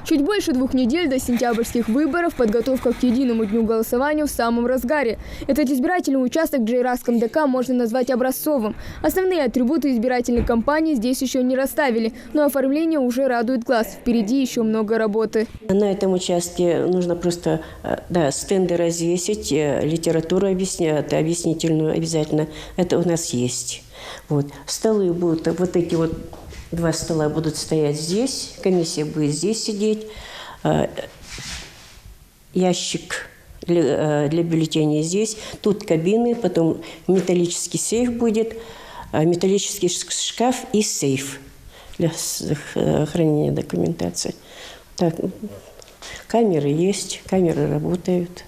Чуть больше 2 недель до сентябрьских выборов, подготовка к единому дню голосования в самом разгаре. Этот избирательный участок в Джейрасском ДК можно назвать образцовым. Основные атрибуты избирательной кампании здесь еще не расставили, но оформление уже радует глаз. Впереди еще много работы. На этом участке нужно просто стенды развесить, литературу объяснительную обязательно. Это у нас есть. Столы будут, эти 2 стола будут стоять здесь, комиссия будет здесь сидеть, ящик для бюллетеней здесь, тут кабины, потом металлический сейф будет, металлический шкаф и сейф для хранения документации. Так, камеры есть, камеры работают.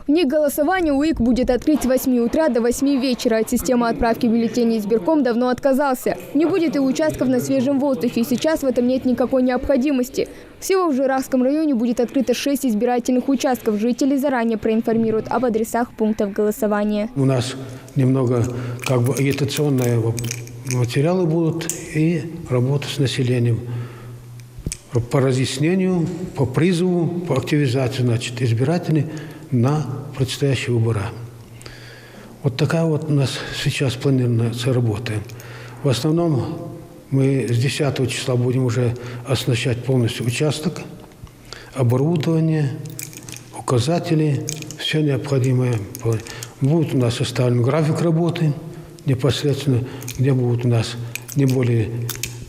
В них голосование УИК будет открыть с 8 утра до 8 вечера. От системы отправки бюллетеней избирком давно отказался. Не будет и участков на свежем воздухе. Сейчас в этом нет никакой необходимости. Всего в Джейрасском районе будет открыто 6 избирательных участков. Жители заранее проинформируют об адресах пунктов голосования. У нас немного агитационные материалы будут и работа с населением. По разъяснению, по призыву, по активизации избирателей на предстоящие выборы. Такая у нас сейчас планируется работа. В основном мы с 10 числа будем уже оснащать полностью участок, оборудование, указатели, все необходимое. Будет у нас составлен график работы непосредственно, где будут у нас не более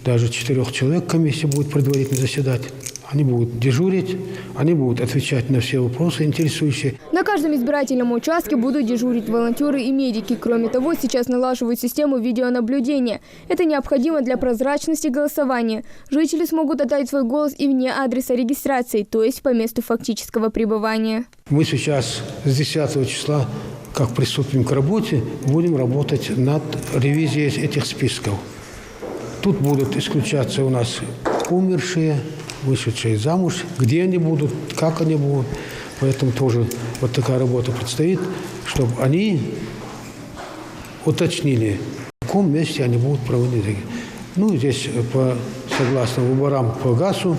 даже 4 человек, комиссия будет предварительно заседать. Они будут дежурить, они будут отвечать на все вопросы интересующие. На каждом избирательном участке будут дежурить волонтеры и медики. Кроме того, сейчас налаживают систему видеонаблюдения. Это необходимо для прозрачности голосования. Жители смогут отдать свой голос и вне адреса регистрации, то есть по месту фактического пребывания. Мы сейчас с 10 числа, как приступим к работе, будем работать над ревизией этих списков. Тут будут исключаться у нас умершие, вышедшие замуж, где они будут, как они будут. Поэтому тоже такая работа предстоит, чтобы они уточнили, в каком месте они будут проводить. Здесь, согласно выборам по ГАСу,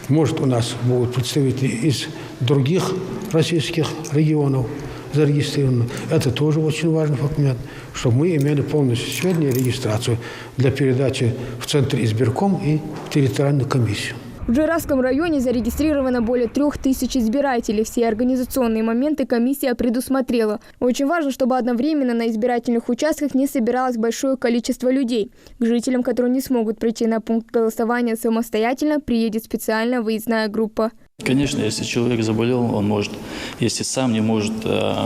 может, у нас будут представители из других российских регионов зарегистрированы. Это тоже очень важный момент, чтобы мы имели полностью сведения и регистрацию для передачи в Центр избирком и в территориальную комиссию. В Джейрасском районе зарегистрировано более 3000 избирателей. Все организационные моменты комиссия предусмотрела. Очень важно, чтобы одновременно на избирательных участках не собиралось большое количество людей. К жителям, которые не смогут прийти на пункт голосования самостоятельно, приедет специальная выездная группа. Конечно, если человек заболел, он может, если сам не может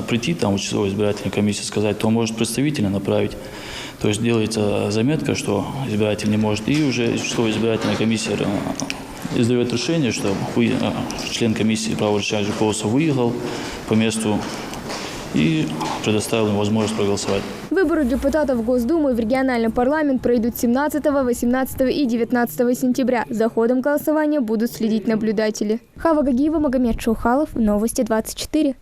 прийти, участковой избирательной комиссии сказать, то он может представителя направить. То есть делается заметка, что избиратель не может, и уже участковая избирательная комиссия издает решение, что член комиссии праворешающего голоса выехал по месту и предоставил ему возможность проголосовать. Выборы депутатов в Госдуму и в региональный парламент пройдут 17, 18 и 19 сентября. За ходом голосования будут следить наблюдатели. Хава Гагиева, Магомед Шаухалов, Новости 24.